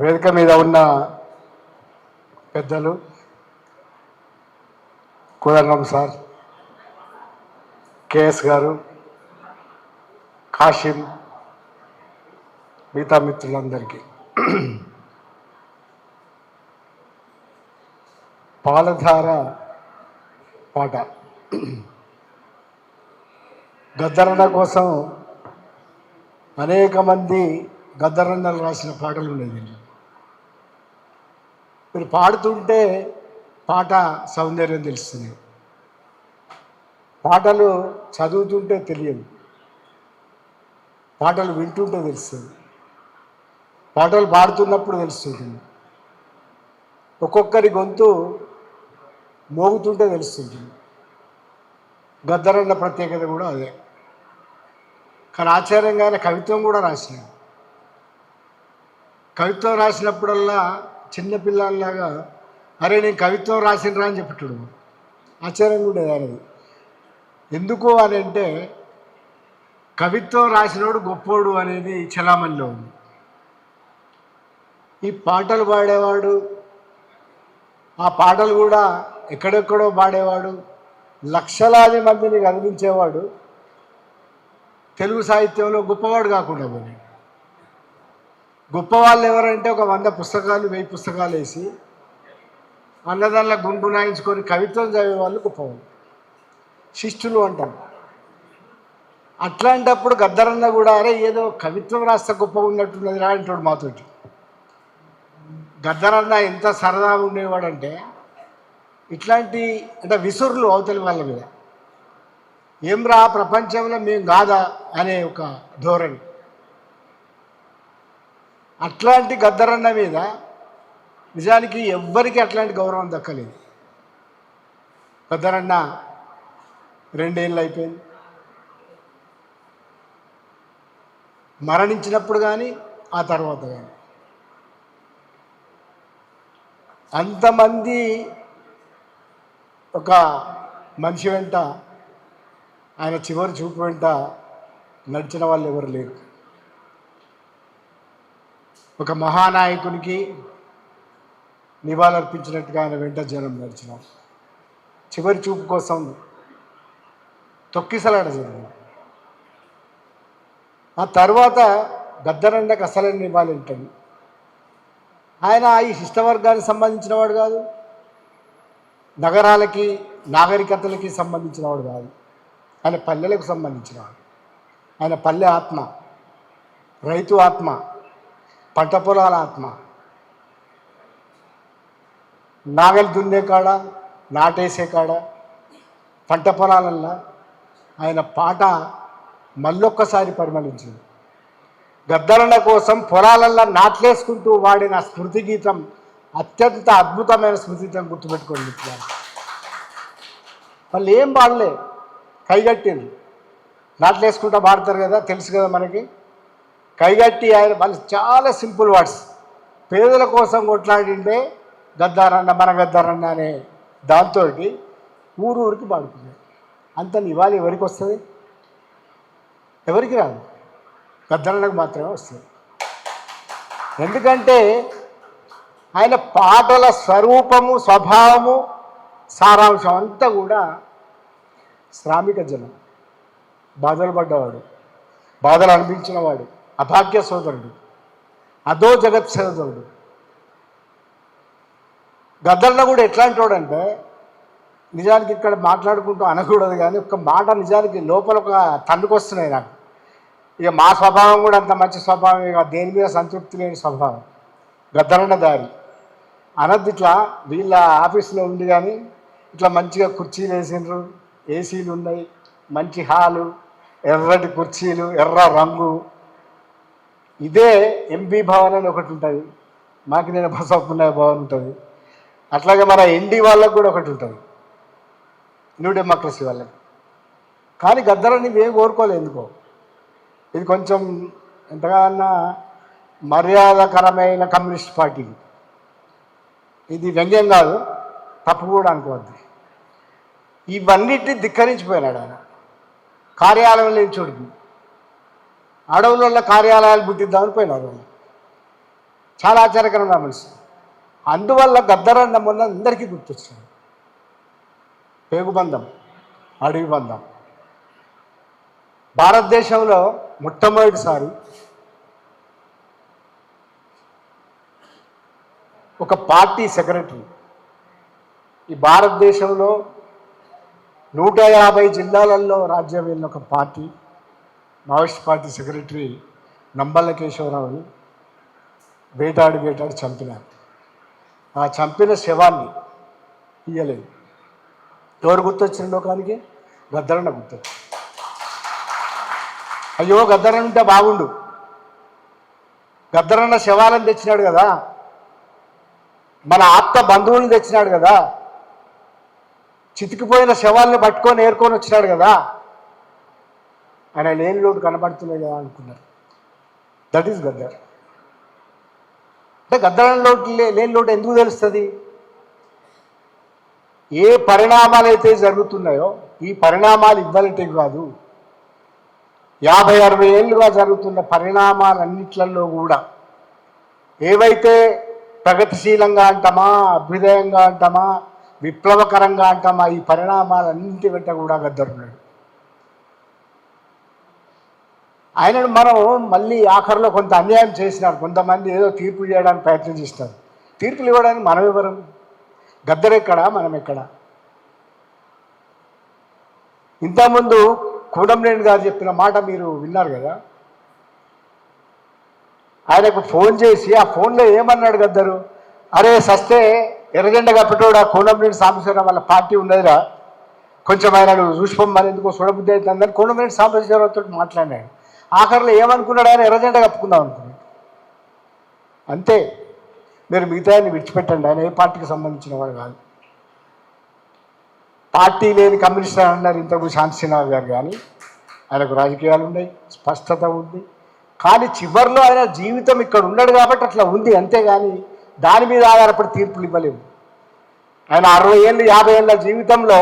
వేదిక మీద ఉన్న పెద్దలు కోదండం సార్, కేఎస్ గారు, కాశీం, మిగతా మిత్రులందరికీ పాలధార పాట గద్దరన్న కోసం అనేక మంది గద్దరన్నలు రాసిన పాటలు ఉన్నాయి. మీరు పాడుతుంటే పాట సౌందర్యం తెలుస్తుంది, పాటలు చదువుతుంటే తెలియదు, పాటలు వింటుంటే తెలుస్తుంది, పాటలు పాడుతున్నప్పుడు తెలుస్తుంది, ఒక్కొక్కరి గొంతు మోగుతుంటే తెలుస్తుంది. గద్దరన్న ప్రత్యేకత కూడా అదే. కానీ ఆశ్చర్యంగానే కవిత్వం కూడా రాసినాడు. కవిత్వం రాసినప్పుడల్లా చిన్నపిల్లల్లాగా అరే నేను కవిత్వం రాసినరా అని చెప్పేటాడు. ఆశ్చర్యంగా ఉండేది అనేది. ఎందుకు అని అంటే కవిత్వం రాసినోడు గొప్పోడు అనేది చలామణిలో ఉంది. ఈ పాటలు పాడేవాడు, ఆ పాటలు కూడా ఎక్కడెక్కడో పాడేవాడు, లక్షలాది మందిని కదిలించేవాడు తెలుగు సాహిత్యంలో గొప్పవాడు కాకుండా పోయాడు. గొప్పవాళ్ళు ఎవరంటే ఒక 100 పుస్తకాలు 1000 పుస్తకాలు వేసి అన్నదానిలో గుంగునాయించుకొని కవిత్వం చదివే వాళ్ళు గొప్పవాళ్ళు, శిష్టులు అంటారు. అట్లాంటప్పుడు గద్దరన్న కూడా అరే ఏదో కవిత్వం రాస్తే గొప్పగా ఉన్నట్టున్నది రా అంటాడు మాతోటి. గద్దరన్న ఎంత సరదాగా ఉండేవాడంటే ఇట్లాంటి అంటే విసురులు అవతలి వాళ్ళ మీద, ఏం రా ప్రపంచంలో మేము కాదా అనే ఒక ధోరణి. అట్లాంటి గద్దరన్న మీద నిజానికి ఎవ్వరికి అట్లాంటి గౌరవం దక్కలేదు. గద్దరన్న 2 ఏళ్ళు అయిపోయింది. మరణించినప్పుడు కానీ ఆ తర్వాత కానీ అంతమంది ఒక మనిషి వెంట, ఆయన చివరి చూపు వెంట నడిచిన వాళ్ళు ఎవరు లేరు. ఒక మహానాయకునికి నివాళులర్పించినట్టుగా ఆయన వెంట జనం నడిచినారు. చివరి చూపు కోసం తొక్కిసలాట జరిగింది. ఆ తర్వాత గద్దరన్నకు అసలైన నివాళి ఉంటుంది. ఆయన ఈ శిష్టవర్గానికి సంబంధించిన వాడు కాదు, నగరాలకి నాగరికతలకి సంబంధించిన వాడు కాదు, ఆయన పల్లెలకు సంబంధించినవాడు. ఆయన పల్లె ఆత్మ, రైతు ఆత్మ, పంట పొలాల ఆత్మ. నాగలి దున్నే కాడ, నాటేసే కాడ, పంట పొలాలల్లో ఆయన పాట మళ్ళొక్కసారి పరిమళించింది. గద్దరన్న కోసం పొలాలల్లో నాట్లేసుకుంటూ వాడిన స్మృతి గీతం అత్యంత అద్భుతమైన స్మృతి గీతం, గుర్తుపెట్టుకోండి. వాళ్ళు ఏం పాడలే, కైగట్టింది. నాట్లేసుకుంటూ పాడతారు కదా, తెలుసు కదా మనకి. కైగట్టి ఆయన వాళ్ళు చాలా సింపుల్ వర్డ్స్. పేదల కోసం కొట్లాడింటే గద్దరన్న, మన గద్దరన్న అనే దాంతో ఊరికి పాడుకున్నాడు. అంత నివాళి ఎవరికి వస్తుంది? ఎవరికి రాదు, గద్దరన్నకు మాత్రమే వస్తుంది. ఎందుకంటే ఆయన పాటల స్వరూపము, స్వభావము, సారాంశం అంతా కూడా శ్రామిక జనం, బాధలు పడ్డవాడు, బాధలు అనిపించినవాడు, అభాగ్య సోదరుడు, అదో జగత్ సోదరుడు. గద్దరన్న కూడా ఎట్లాంటి వాడంటే నిజానికి ఇక్కడ మాట్లాడుకుంటూ అనకూడదు కానీ ఒక్క మాట నిజానికి లోపల ఒక తండ్రికొస్తున్నాయి నాకు. ఇక మా స్వభావం కూడా అంత మంచి స్వభావం, ఇక దేని మీద సంతృప్తి లేని స్వభావం. గద్దరన్న దారి అనద్దు. ఇట్లా వీళ్ళ ఆఫీసులో ఉంది కానీ ఇట్లా మంచిగా కుర్చీలు వేసిండ్రు, ఏసీలు ఉన్నాయి, మంచి హాలు, ఎర్రటి కుర్చీలు, ఎర్ర రంగు. ఇదే ఎంపీ భవన్ అని ఒకటి ఉంటుంది, మాకు నేను బసవపున్నయ్య భవన్ ఉంటుంది. అట్లాగే మన ఎన్డీ వాళ్ళకు కూడా ఒకటి ఉంటుంది, న్యూ డెమోక్రసీ వాళ్ళకి. కానీ గద్దరని ఇవేం కోరుకోలేదు ఎందుకో. ఇది కొంచెం ఎంతగానో మర్యాదకరమైన కమ్యూనిస్ట్ పార్టీ. ఇది వ్యంగ్యం కాదు, తప్పు కూడా అనుకోవద్దు. ఇవన్నిటిని ధిక్కరించిపోయినాడు ఆయన. కార్యాలయం లేని చోటుకి, అడవులలో కార్యాలయాలు పుట్టిద్దామని పోయినారు వాళ్ళు. చాలా ఆశ్చర్యకరంగా మనిషి. అందువల్ల గద్దరన్న మొన్న అందరికీ గుర్తొచ్చింది. పేగుబంధం, అడవి బంధం. భారతదేశంలో మొట్టమొదటిసారి ఒక పార్టీ సెక్రటరీ, ఈ భారతదేశంలో 150 జిల్లాలలో రాజ్యం వెళ్ళిన ఒక పార్టీ, మావోయిస్ట్ పార్టీ సెక్రటరీ నంబళ్ళ కేశవరావుని వేటాడి చంపినారు. ఆ చంపిన శవాన్ని ఇయ్యలేదు. ఎవరు గుర్తొచ్చిన లోకానికి? గద్దరన్న గుర్తొచ్చి. అయ్యో గద్దరన్న ఉంటే బాగుండు, గద్దరన్న శవాలను తెచ్చినాడు కదా, మన ఆప్త బంధువులను తెచ్చినాడు కదా, చితికిపోయిన శవాలను పట్టుకొని ఏరుకొని వచ్చినాడు కదా, ఆయన లేని లోటు కనబడుతున్నాయి కదా అనుకున్నారు. That is Gaddar. అంటే గద్దరన్న లోటు లేని లోటు ఎందుకు తెలుస్తుంది? ఏ పరిణామాలు అయితే జరుగుతున్నాయో ఈ పరిణామాలు ఇవ్వాలంటే కాదు, 50-60 ఏళ్ళుగా జరుగుతున్న పరిణామాలన్నిట్లలో కూడా ఏవైతే ప్రగతిశీలంగా అంటామా, అభ్యుదయంగా అంటామా, విప్లవకరంగా అంటామా, ఈ పరిణామాలన్నింటి వెంట కూడా గద్దరున్నాడు. ఆయనను మనం మళ్ళీ ఆఖరిలో కొంత అన్యాయం చేసినారు. కొంతమంది ఏదో తీర్పు చేయడానికి ప్రయత్నం చేస్తారు. తీర్పులు ఇవ్వడానికి మనం ఎవరం? గద్దర్ ఎక్కడా, మనం ఎక్కడా? ఇంతకుముందు కూనంనేని గారు చెప్పిన మాట మీరు విన్నారు కదా. ఆయనకు ఫోన్ చేసి ఆ ఫోన్లో ఏమన్నాడు గద్దరు? అరే సస్తే ఎర్రజెండ కప్పటోడు ఆ కూనంనేని సాంబశివరావు వాళ్ళ పార్టీ ఉన్నదిరా, కొంచెం ఆయన చూసిపోమ్మని ఎందుకో చూడబుద్ధి అవుతుందని కూనంనేని సాంబశివరావుతో మాట్లాడినాడు. ఆఖరిలో ఏమనుకున్నాడు? ఆయన ఎర్రజెండ కప్పుకుందాం అనుకున్నాడు. అంతే. మీరు మిగతా ఆయన విడిచిపెట్టండి, ఆయన ఏ పార్టీకి సంబంధించిన వాడు కాదు. పార్టీ లేని కమ్యూనిస్ట్ అన్నారు ఇంతకు శాంతిశ్రీనివాస్ గారు. కానీ ఆయనకు రాజకీయాలు ఉన్నాయి, స్పష్టత ఉంది. కానీ చివరిలో ఆయన జీవితం ఇక్కడ ఉన్నాడు కాబట్టి అట్లా ఉంది, అంతేగాని దాని మీద ఆధారపడి తీర్పులు ఇవ్వలేము. ఆయన 60 ఏళ్ళు 50 ఏళ్ళ జీవితంలో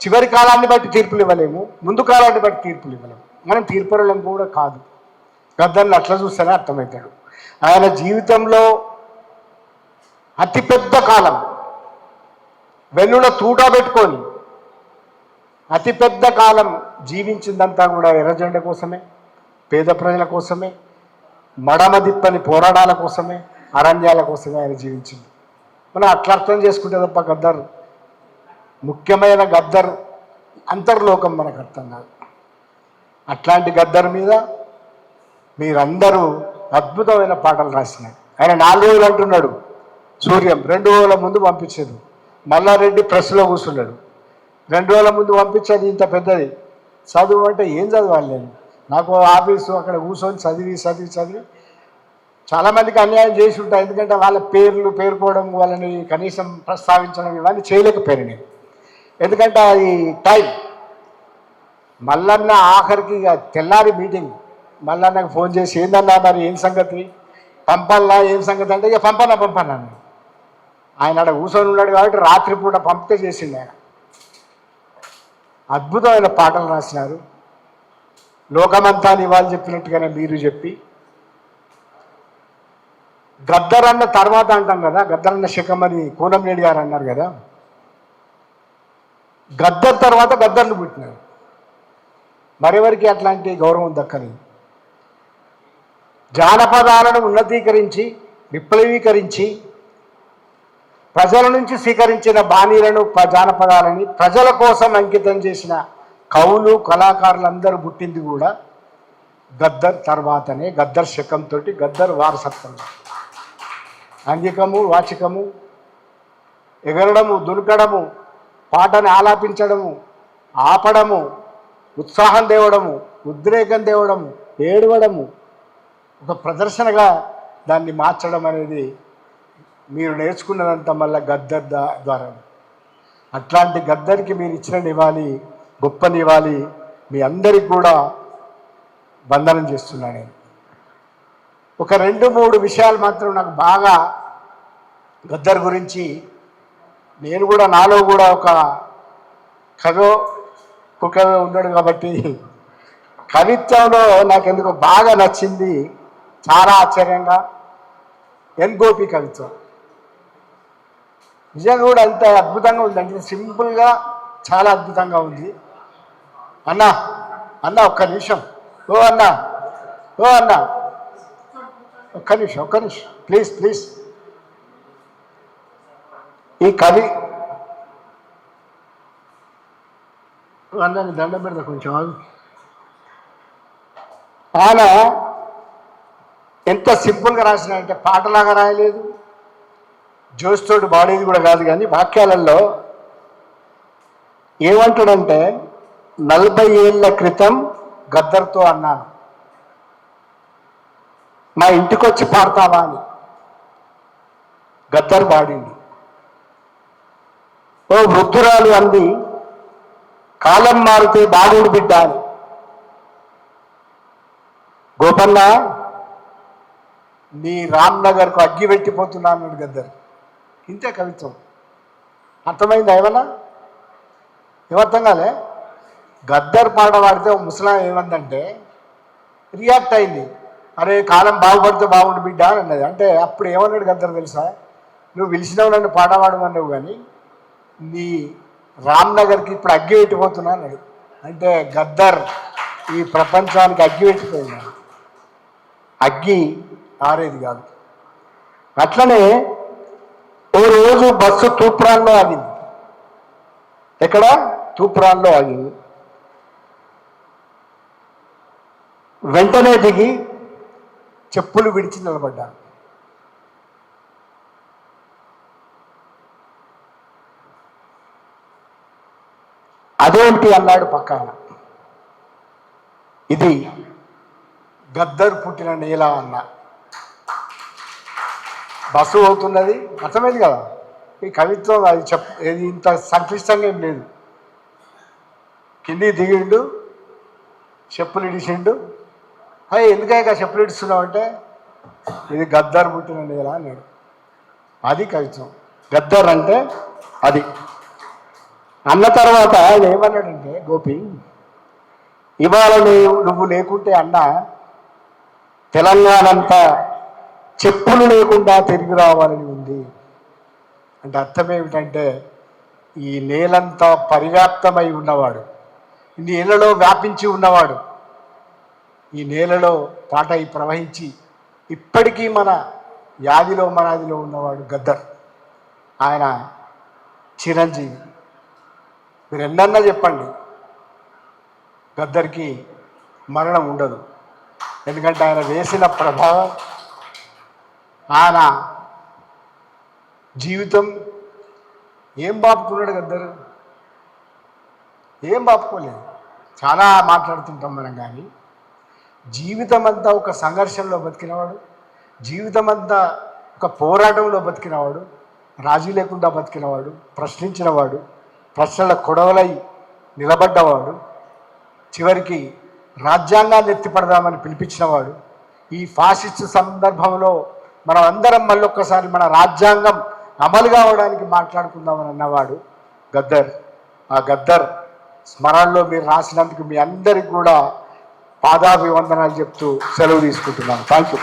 చివరి కాలాన్ని బట్టి తీర్పులు ఇవ్వలేము, ముందు కాలాన్ని బట్టి తీర్పులు ఇవ్వలేము. మనం తీర్పులం కూడా కాదు. గద్దర్ని అట్లా చూస్తేనే అర్థమవుతాడు. ఆయన జీవితంలో అతిపెద్ద కాలం వెన్నుల తూటా పెట్టుకొని అతిపెద్ద కాలం జీవించిందంతా కూడా ఎర్రజెండ కోసమే, పేద ప్రజల కోసమే, మడమదిప్పని పోరాటాల కోసమే, అరణ్యాల కోసమే ఆయన జీవించింది. మనం అట్లా అర్థం చేసుకుంటే తప్ప గద్దర్ ముఖ్యమైన గద్దర్ అంతర్లోకం మనకు అర్థం కాదు. అట్లాంటి గద్దర్ మీద మీరందరూ అద్భుతమైన పాటలు రాసినారు. ఆయన 4 రోజులు అంటున్నాడు సూర్యం, 2 రోజుల ముందు పంపించారు. మల్లారెడ్డి ప్రెస్లో కూర్చున్నాడు, 2 రోజుల ముందు పంపించేది ఇంత పెద్దది. చదువు అంటే ఏం చదవాలి నేను? నాకు ఆఫీసు అక్కడ కూర్చొని చదివి చాలామందికి అన్యాయం చేసి ఉంటాయి. ఎందుకంటే వాళ్ళ పేర్లు పేర్కోవడం, వాళ్ళని కనీసం ప్రస్తావించడం ఇవన్నీ చేయలేకపోయాను నేను. ఎందుకంటే అది టైం. మల్లన్న ఆఖరికి తెల్లారి మీటింగ్, మల్లన్నకు ఫోన్ చేసి ఏందన్నా మరి ఏం సంగతి, పంపాలా ఏం సంగతి అంటే ఇక పంపనా ఆయన అక్కడ కూర్చొని ఉన్నాడు కాబట్టి రాత్రిపూట పంపితే చేసిండు. ఆయన అద్భుతమైన పాటలు రాసినారు. లోకమంతా నివాళి చెప్పినట్టుగానే మీరు చెప్పి, గద్దరన్న తర్వాత అంటాం కదా, గద్దరన్న శకమని కూనంనేని గారు అన్నారు కదా, గద్దర్ తర్వాత గద్దర్లు పుట్టినారు. మరెవరికి అట్లాంటి గౌరవం దక్కలేదు. జానపదాలను ఉన్నతీకరించి విప్లవీకరించి ప్రజల నుంచి స్వీకరించిన బాణీలను జానపదాలని ప్రజల కోసం అంకితం చేసిన కవులు కళాకారులందరూ పుట్టింది కూడా గద్దర్ తర్వాతనే. గద్దర్ శకంతో, గద్దర్ వారసత్వం. అంగికము వాచికము, ఎగరడము దునకడము, పాటని ఆలాపించడము, ఆపడము, ఉత్సాహం తేవడము, ఉద్రేకం తేవడము, ఏడవడము, ఒక ప్రదర్శనగా దాన్ని మార్చడం అనేది మీరు నేర్చుకున్నదంతా మళ్ళీ గద్దర్ ద్వారా. అట్లాంటి గద్దర్కి మీరు ఇచ్చిన నివాళి, గొప్ప నివాళి. మీ అందరికి కూడా వందనం చేస్తున్నాను నేను. ఒక 2-3 విషయాలు మాత్రం నాకు బాగా గద్దర్ గురించి, నేను కూడా నాలో కూడా ఒక కవో కుకవే ఉన్నాడు కాబట్టి కవిత్వంలో నాకు ఎందుకు బాగా నచ్చింది, చాలా ఆశ్చర్యంగా ఎన్ గోపి కవిత్వం నిజంగా కూడా అంత అద్భుతంగా ఉంది. అంటే సింపుల్గా చాలా అద్భుతంగా ఉంది. అన్న అన్న ఒక్క నిమిషం, ఓ అన్న ఓ అన్న ఒక్క నిమిషం ప్లీజ్ ప్లీజ్. ఈ కవి అన్నని దండం పెడతా కొంచెం ఆగు. ఆయన ఎంత సింపుల్గా రాసిన అంటే పాటలాగా రాయలేదు, జోస్తోడు బాడేది కూడా కాదు. కానీ వాక్యాలలో ఏమంటాడంటే 40 ఏళ్ల క్రితం గద్దర్తో అన్నాను, మా ఇంటికి వచ్చి పాడతావా అని. గద్దర్ పాడింది. ఓ వృద్ధురాలు అంది, కాలం మారితే బాగుండు బిడ్డ అని. గోపన్న నీ రామ్నగర్కు అగ్గి పెట్టిపోతున్నా అన్నాడు గద్దర్. ఇంతే కవిత్వం. అర్థమైంది ఏమన్నా? ఏమర్థం కాలే? గద్దర్ పాట పాడితే ముసలాం ఏమందంటే రియాక్ట్ అయింది, అరే కాలం బాగుపడితే బాగుండు బిడ్డ అని అన్నది. అంటే అప్పుడు ఏమన్నాడు గద్దర్ తెలుసా? నువ్వు పిలిచినావు నన్ను పాట పాడమన్నావు, కానీ నీ రామ్నగర్కి ఇప్పుడు అగ్గి పెట్టిపోతున్నా అన్నాడు. అంటే గద్దర్ ఈ ప్రపంచానికి అగ్గి పెట్టిపోయినాడు. అగ్గి ఆరేది కాదు. అట్లనే ఓ రోజు బస్సు తూప్రాన్లో ఆగింది. ఎక్కడ? తూప్రాన్లో ఆగింది. వెంటనే దిగి చెప్పులు విడిచి నిలబడ్డాను. అదేంటి అన్నాడు పక్కన. ఇది గద్దర్ పుట్టిన నేల అన్న. బస్సు అవుతున్నది, అర్థమైంది కదా? ఈ కవిత్వం అది ఇది ఇంత సంక్లిష్టంగా ఏం లేదు. కింది దిగిండు, చెప్పులు ఇడిచిండు. ఎందుకైనా చెప్పులు ఇడుస్తున్నావు అంటే ఇది గద్దర్ పుట్టిన నేల అన్నాడు. అది కవిత్వం. గద్దర్ అంటే అది అన్న తర్వాత ఆయన ఏమన్నాడంటే, గోపి ఇవాళ నువ్వు లేకుంటే అన్న తెలంగాణ అంతా చెప్పులు లేకుండా తిరిగి రావాలని ఉంది. అంటే అర్థం ఏమిటంటే ఈ నేలంతా పరివ్యాప్తమై ఉన్నవాడు, ఈ నేలలో వ్యాపించి ఉన్నవాడు, ఈ నేలలో పాటై ప్రవహించి ఇప్పటికీ మన యాదిలో మనాదిలో ఉన్నవాడు గద్దర్. ఆయన చిరంజీవి. మీరు ఎన్నన్నా చెప్పండి, గద్దర్కి మరణం ఉండదు. ఎందుకంటే ఆయన వేసిన ప్రభావం, ఆయన జీవితం ఏం బాపుకున్నాడు గద్దర్? ఏం బాపుకోలేదు. చాలా మాట్లాడుతుంటాం మనం, కానీ జీవితం అంతా ఒక సంఘర్షణలో బతికినవాడు, జీవితం అంతా ఒక పోరాటంలో బతికినవాడు, రాజీ లేకుండా బతికినవాడు, ప్రశ్నించినవాడు, ప్రశ్నల కొడవలై నిలబడ్డవాడు, చివరికి రాజ్యాంగాన్ని ఎత్తిపడదామని పిలిపించినవాడు. ఈ ఫాసిస్ట్ సందర్భంలో మనం అందరం మళ్ళొక్కసారి మన రాజ్యాంగం అమలు కావడానికి మాట్లాడుకుందామని అన్నవాడు గద్దర్. ఆ గద్దర్ స్మరణలో మీరు రాసినందుకు మీ అందరికి కూడా పాదాభివందనాలు చెప్తూ సెలవు తీసుకుంటున్నాను. Thank you.